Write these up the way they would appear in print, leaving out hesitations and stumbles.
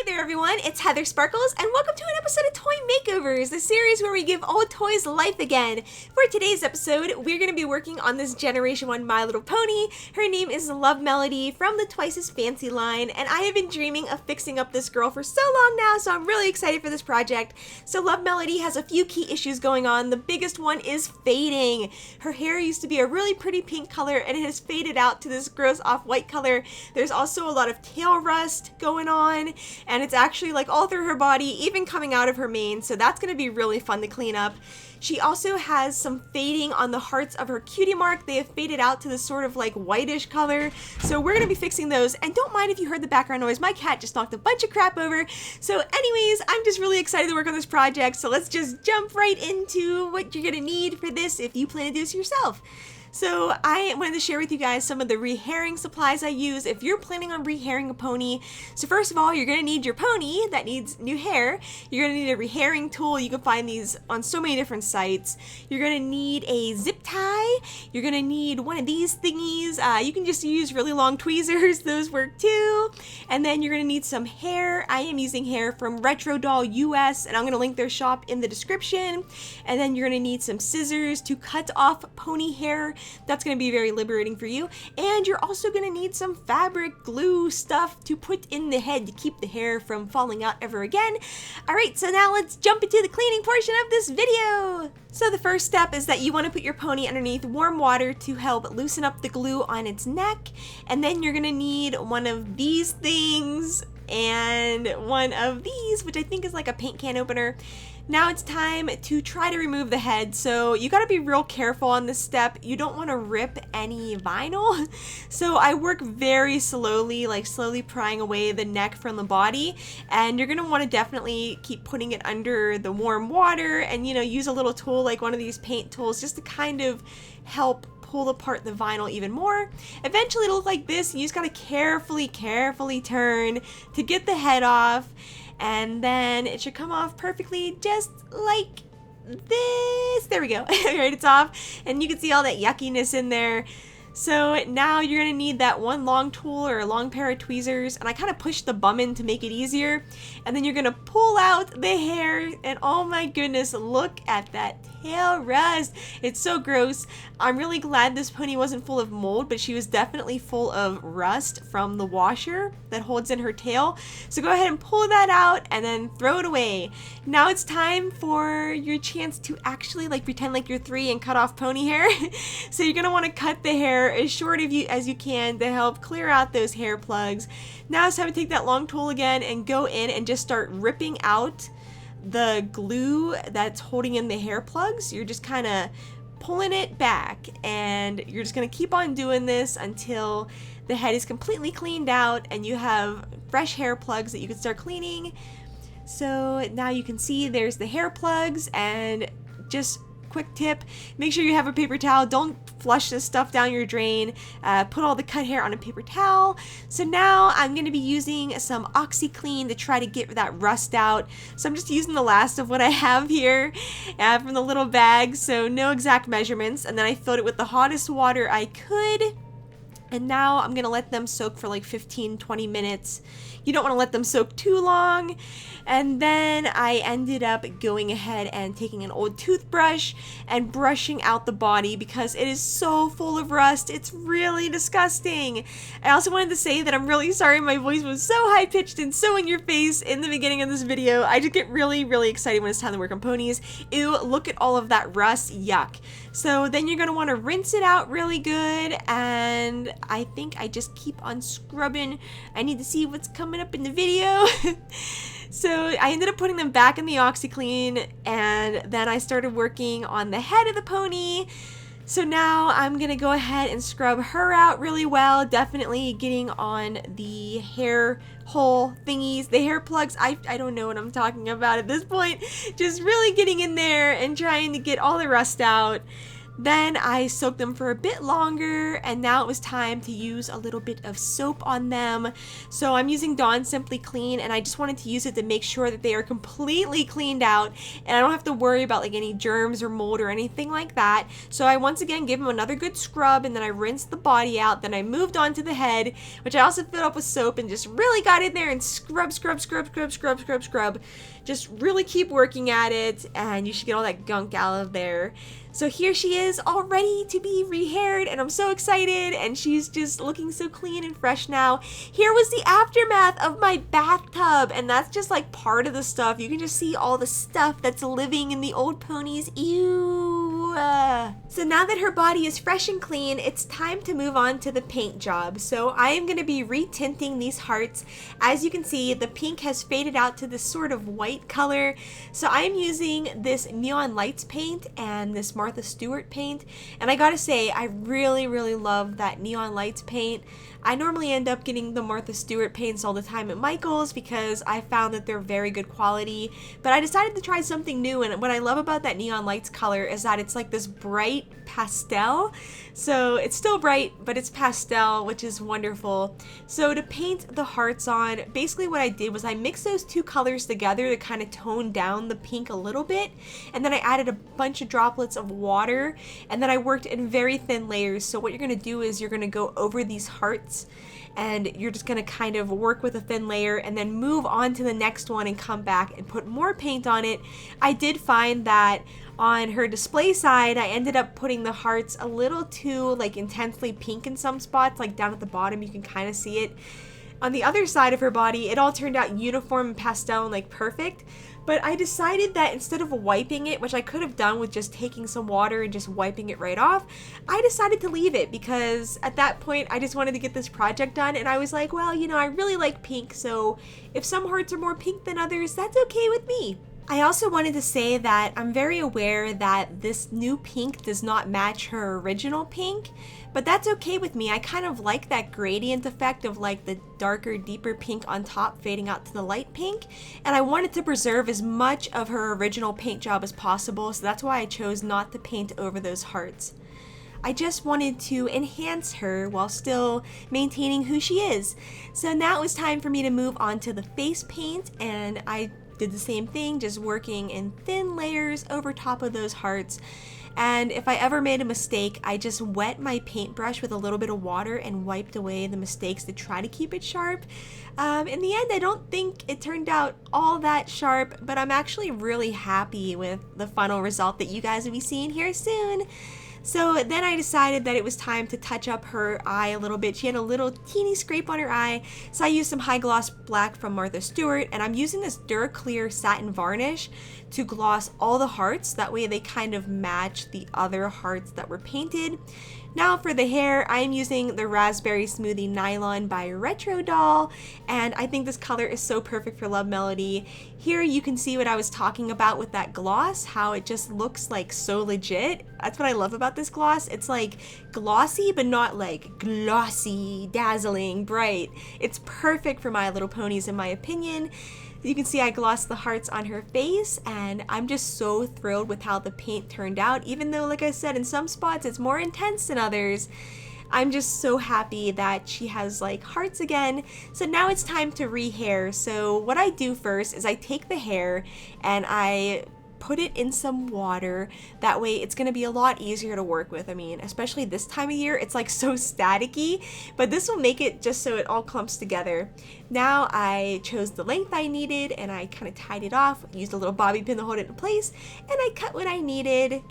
there everyone, it's Heather Sparkles and welcome to an episode of Toy Makeovers, the series where we give old toys life again. For today's episode, we're going to be working on this Generation 1 My Little Pony. Her name is Love Melody from the Twice as Fancy line, and I have been dreaming of fixing up this girl for so long now, so I'm really excited for this project. So Love Melody has a few key issues going on. The biggest one is fading. Her hair used to be a really pretty pink color and it has faded out to this gross off-white color. There's also a lot of tail rust going on, and it's actually like all through her body, even coming out of her mane, so that's going to be really fun to clean up. She also has some fading on the hearts of her cutie mark. They have faded out to this sort of like whitish color, so we're going to be fixing those. And don't mind if you heard the background noise, my cat just knocked a bunch of crap over. So anyways, I'm just really excited to work on this project, so let's just jump right into what you're going to need for this if you plan to do this yourself. So I wanted to share with you guys some of the rehairing supplies I use if you're planning on rehairing a pony. So first of all, you're going to need your pony that needs new hair. You're going to need a rehairing tool. You can find these on so many different sites. You're going to need a zip tie. You're going to need one of these thingies. You can just use really long tweezers. Those work too. And then you're going to need some hair. I am using hair from Retro Doll US, and I'm going to link their shop in the description. And then you're going to need some scissors to cut off pony hair. That's going to be very liberating for you. And you're also going to need some fabric glue stuff to put in the head to keep the hair from falling out ever again. Alright, so now let's jump into the cleaning portion of this video. So the first step is that you want to put your pony underneath warm water to help loosen up the glue on its neck. And then you're going to need one of these things and one of these, which I think is like a paint can opener. Now it's time to try to remove the head, so you gotta be real careful on this step. You don't want to rip any vinyl. So I work very slowly, like slowly prying away the neck from the body, and you're gonna want to definitely keep putting it under the warm water and, you know, use a little tool like one of these paint tools just to kind of help pull apart the vinyl even more. Eventually it'll look like this, and you just gotta carefully turn to get the head off. And then it should come off perfectly just like this. There we go. Alright, it's off. And you can see all that yuckiness in there. So now you're going to need that one long tool or a long pair of tweezers, and I kind of push the bum in to make it easier. And then you're going to pull out the hair, and oh my goodness, look at that tail rust. It's so gross. I'm really glad this pony wasn't full of mold, but she was definitely full of rust from the washer that holds in her tail. So go ahead and pull that out and then throw it away. Now it's time for your chance to actually like pretend like you're 3 and cut off pony hair. So you're going to want to cut the hair as short of you as you can to help clear out those hair plugs. Now it's time to take that long tool again and go in and just start ripping out the glue that's holding in the hair plugs. You're just kind of pulling it back, and you're just going to keep on doing this until the head is completely cleaned out and you have fresh hair plugs that you can start cleaning. So now you can see there's the hair plugs, and just quick tip, make sure you have a paper towel. Don't flush this stuff down your drain. Put all the cut hair on a paper towel. So now I'm going to be using some OxyClean to try to get that rust out. So I'm just using the last of what I have here from the little bag, so no exact measurements. And then I filled it with the hottest water I could. And now I'm going to let them soak for like 15-20 minutes. You don't want to let them soak too long. And then I ended up going ahead and taking an old toothbrush and brushing out the body because it is so full of rust. It's really disgusting. I also wanted to say that I'm really sorry my voice was so high-pitched and so in your face in the beginning of this video. I just get really excited when it's time to work on ponies. Ew, look at all of that rust. Yuck. So then you're going to want to rinse it out really good, and I think I just keep on scrubbing. I need to see what's coming up in the video. So I ended up putting them back in the OxyClean, and then I started working on the head of the pony. So now I'm going to go ahead and scrub her out really well, definitely getting on the hair hole thingies, the hair plugs. I don't know what I'm talking about at this point. Just really getting in there and trying to get all the rust out. Then I soaked them for a bit longer, and now it was time to use a little bit of soap on them. So I'm using Dawn Simply Clean, and I just wanted to use it to make sure that they are completely cleaned out and I don't have to worry about like any germs or mold or anything like that. So I once again gave them another good scrub, and then I rinsed the body out. Then I moved on to the head, which I also filled up with soap and just really got in there and scrub. Just really keep working at it, and you should get all that gunk out of there. So here she is, all ready to be rehaired, and I'm so excited, and she's just looking so clean and fresh now. Here was the aftermath of my bathtub, and that's just like part of the stuff. You can just see all the stuff that's living in the old ponies. Ew. So now that her body is fresh and clean, it's time to move on to the paint job. So I am going to be retinting these hearts. As you can see, the pink has faded out to this sort of white color. So I'm using this Neon Lights paint and this Martha Stewart paint. And I gotta say, I really love that Neon Lights paint. I normally end up getting the Martha Stewart paints all the time at Michael's because I found that they're very good quality. But I decided to try something new, and what I love about that Neon Lights color is that it's like this bright pastel. So it's still bright, but it's pastel, which is wonderful. So to paint the hearts on, basically what I did was I mixed those two colors together to kind of tone down the pink a little bit, and then I added a bunch of droplets of water, and then I worked in very thin layers. So what you're going to do is you're going to go over these hearts, and you're just going to kind of work with a thin layer and then move on to the next one and come back and put more paint on it. I did find that on her display side, I ended up putting the hearts a little too like intensely pink in some spots, like down at the bottom you can kind of see it. On the other side of her body, it all turned out uniform and pastel and like perfect. But I decided that instead of wiping it, which I could have done with just taking some water and just wiping it right off, I decided to leave it because at that point I just wanted to get this project done, and I was like, well, you know, I really like pink, so if some hearts are more pink than others, that's okay with me. I also wanted to say that I'm very aware that this new pink does not match her original pink, but that's okay with me. I kind of like that gradient effect of like the darker, deeper pink on top fading out to the light pink, and I wanted to preserve as much of her original paint job as possible, so that's why I chose not to paint over those hearts. I just wanted to enhance her while still maintaining who she is. So now it was time for me to move on to the face paint, and I did the same thing, just working in thin layers over top of those hearts. And if I ever made a mistake, I just wet my paintbrush with a little bit of water and wiped away the mistakes to try to keep it sharp. In the end, I don't think it turned out all that sharp, but I'm actually really happy with the final result that you guys will be seeing here soon. So then I decided that it was time to touch up her eye a little bit. She had a little teeny scrape on her eye, so I used some high gloss black from Martha Stewart, and I'm using this Duraclear satin varnish to gloss all the hearts. That way they kind of match the other hearts that were painted. Now for the hair, I am using the Raspberry Smoothie Nylon by Retro Doll, and I think this color is so perfect for Love Melody. Here you can see what I was talking about with that gloss, how it just looks like so legit. That's what I love about this gloss. It's like glossy, but not like glossy, dazzling, bright. It's perfect for My Little Ponies in my opinion. You can see I glossed the hearts on her face, and I'm just so thrilled with how the paint turned out, even though, like I said, in some spots it's more intense than others. I'm just so happy that she has like hearts again. So now it's time to rehair. So what I do first is I take the hair and I put it in some water. That way it's gonna be a lot easier to work with. I mean, especially this time of year, it's like so staticky, but this will make it just so it all clumps together. Now I chose the length I needed and I kind of tied it off, used a little bobby pin to hold it in place, and I cut what I needed.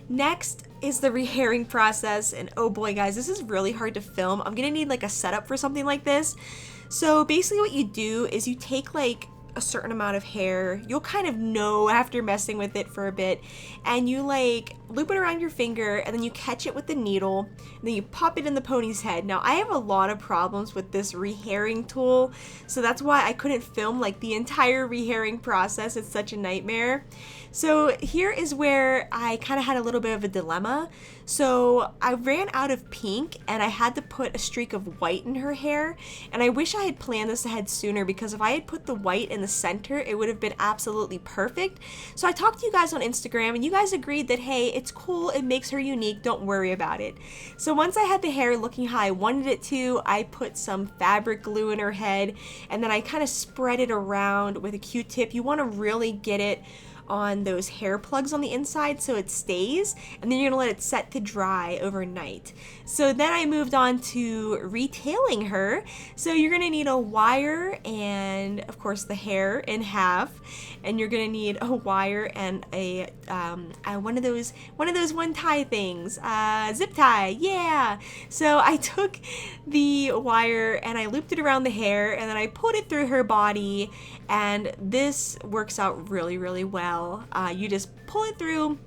Next is the rehairing process, and oh boy guys, this is really hard to film. I'm gonna need like a setup for something like this. So basically what you do is you take like a certain amount of hair, you'll kind of know after messing with it for a bit, and you like loop it around your finger and then you catch it with the needle and then you pop it in the pony's head. Now I have a lot of problems with this rehairing tool, so that's why I couldn't film like the entire rehairing process. It's such a nightmare. So here is where I kind of had a little bit of a dilemma. So I ran out of pink and I had to put a streak of white in her hair, and I wish I had planned this ahead sooner, because if I had put the white in the the center, it would have been absolutely perfect. So I talked to you guys on Instagram and you guys agreed that, hey, it's cool, it makes her unique, don't worry about it. So once I had the hair looking how I wanted it to, I put some fabric glue in her head and then I kind of spread it around with a Q-tip. You want to really get it on those hair plugs on the inside so it stays, and then you're gonna let it set to dry overnight. So then I moved on to retailing her. So you're gonna need a wire and of course the hair in half, and you're gonna need a wire and a one of those one tie things, zip tie, yeah. So I took the wire and I looped it around the hair and then I put it through her body, and this works out really, really well. You just pull it through,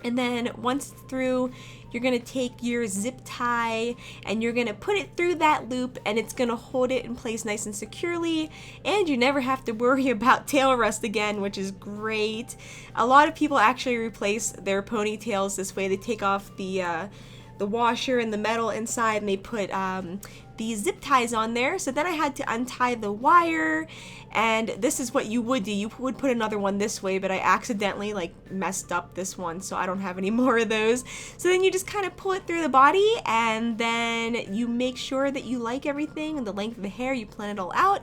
and then once through, you're gonna take your zip tie and you're gonna put it through that loop, and it's gonna hold it in place nice and securely, and you never have to worry about tail rust again, which is great. A lot of people actually replace their ponytails this way. They take off the washer and the metal inside, and they put these zip ties on there. So then I had to untie the wire, and this is what you would do. You would put another one this way, but I accidentally like messed up this one, so I don't have any more of those. So then you just kind of pull it through the body, and then you make sure that you like everything and the length of the hair, you plan it all out,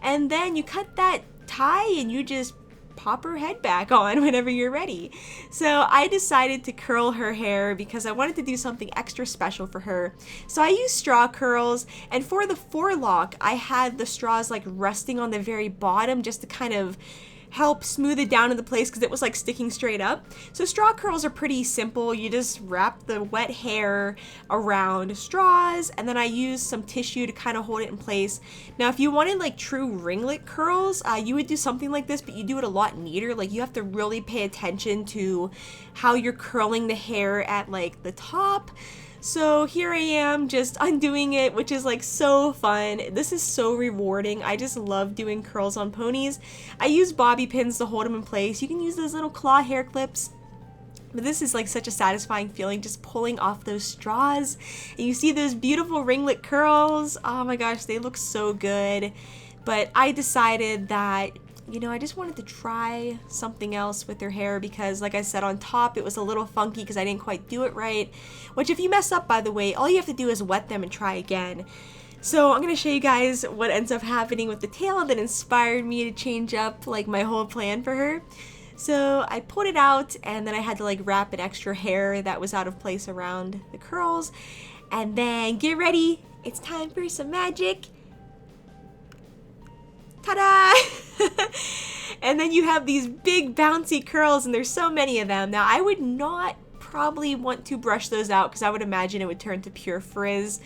and then you cut that tie and you just pop her head back on whenever you're ready. So I decided to curl her hair because I wanted to do something extra special for her. So I used straw curls, and for the forelock, I had the straws like resting on the very bottom just to kind of help smooth it down into place because it was like sticking straight up. So straw curls are pretty simple. You just wrap the wet hair around straws, and then I used some tissue to kind of hold it in place. Now if you wanted like true ringlet curls, you would do something like this, but you do it a lot neater. Like you have to really pay attention to how you're curling the hair at like the top. So here I am just undoing it, which is like so fun. This is so rewarding. I just love doing curls on ponies. I use bobby pins to hold them in place. You can use those little claw hair clips. But this is like such a satisfying feeling, just pulling off those straws. And you see those beautiful ringlet curls. Oh my gosh, they look so good. But I decided that, you know, I just wanted to try something else with her hair because, like I said, on top it was a little funky because I didn't quite do it right. Which if you mess up, by the way, all you have to do is wet them and try again. So I'm going to show you guys what ends up happening with the tail that inspired me to change up like my whole plan for her. So I pulled it out, and then I had to like wrap an extra hair that was out of place around the curls. And then get ready, it's time for some magic. Ta-da! And then you have these big bouncy curls, and there's so many of them. Now I would not probably want to brush those out because I would imagine it would turn to pure frizz.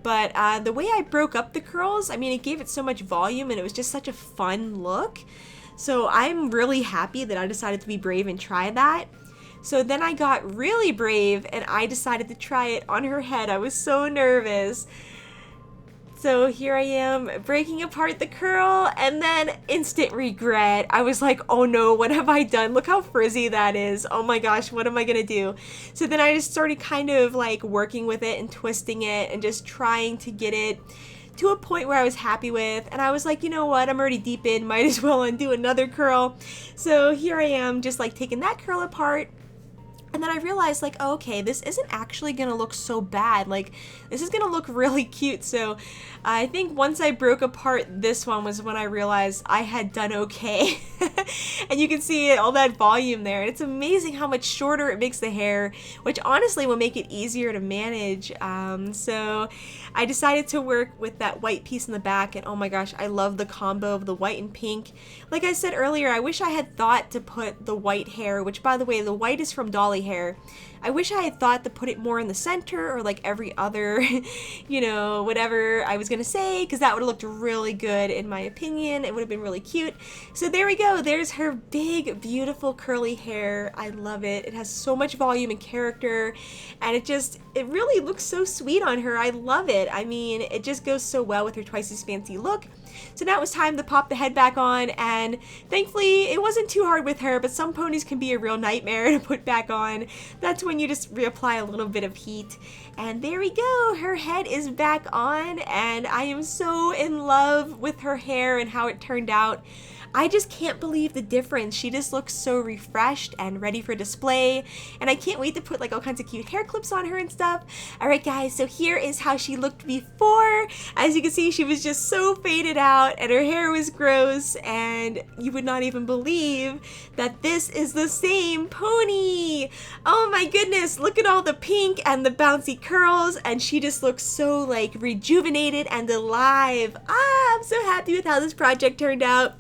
But the way I broke up the curls, I mean, it gave it so much volume and it was just such a fun look. So I'm really happy that I decided to be brave and try that. So then I got really brave and I decided to try it on her head. I was so nervous. So here I am breaking apart the curl, and then instant regret. I was like, oh no, what have I done? Look how frizzy that is. Oh my gosh, what am I gonna do? So then I just started kind of like working with it and twisting it and just trying to get it to a point where I was happy with. And I was like, you know what, I'm already deep in, might as well undo another curl. So here I am just like taking that curl apart. And then I realized like, oh, okay, this isn't actually gonna look so bad. Like, this is gonna look really cute. So I think once I broke apart this one was when I realized I had done okay. And you can see all that volume there. And it's amazing how much shorter it makes the hair, which honestly will make it easier to manage. So I decided to work with that white piece in the back, and oh my gosh, I love the combo of the white and pink. Like I said earlier, I wish I had thought to put the white hair, which by the way, the white is from Dolly hair. I wish I had thought to put it more in the center or like every other, you know, whatever I was gonna say, because that would have looked really good in my opinion. It would have been really cute. So there we go. There's her big, beautiful curly hair. I love it. It has so much volume and character, and it really looks so sweet on her. I love it. I mean, it just goes so well with her Twice as Fancy look. So now it was time to pop the head back on, and thankfully it wasn't too hard with her, but some ponies can be a real nightmare to put back on. That's when you just reapply a little bit of heat. And there we go, her head is back on, and I am so in love with her hair and how it turned out. I just can't believe the difference. She just looks so refreshed and ready for display, and I can't wait to put like all kinds of cute hair clips on her and stuff. Alright guys, so here is how she looked before. As you can see, she was just so faded out and her hair was gross, and you would not even believe that this is the same pony. Oh my goodness, look at all the pink and the bouncy curls, and she just looks so like rejuvenated and alive. I'm so happy with how this project turned out.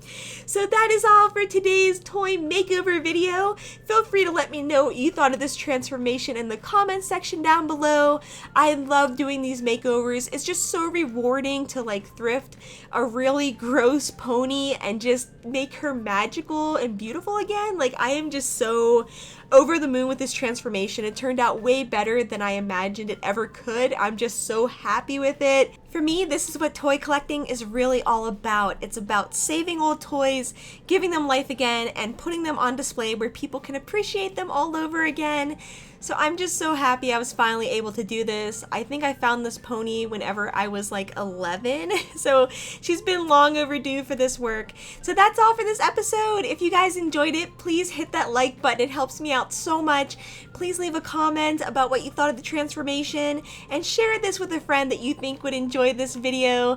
So that is all for today's toy makeover video. Feel free to let me know what you thought of this transformation in the comments section down below. I love doing these makeovers. It's just so rewarding to like thrift a really gross pony and just make her magical and beautiful again. Like, I am just so over the moon with this transformation. It turned out way better than I imagined it ever could. I'm just so happy with it. For me, this is what toy collecting is really all about. It's about saving old toys, giving them life again, and putting them on display where people can appreciate them all over again. So I'm just so happy I was finally able to do this. I think I found this pony whenever I was like 11, so she's been long overdue for this work. So that's all for this episode. If you guys enjoyed it, please hit that like button. It helps me out so much. Please leave a comment about what you thought of the transformation, and share this with a friend that you think would enjoy this video.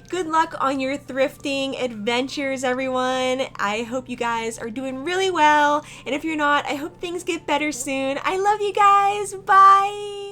Good luck on your thrifting adventures, everyone. I hope you guys are doing really well, and if you're not, I hope things get better soon. I love you guys. Bye!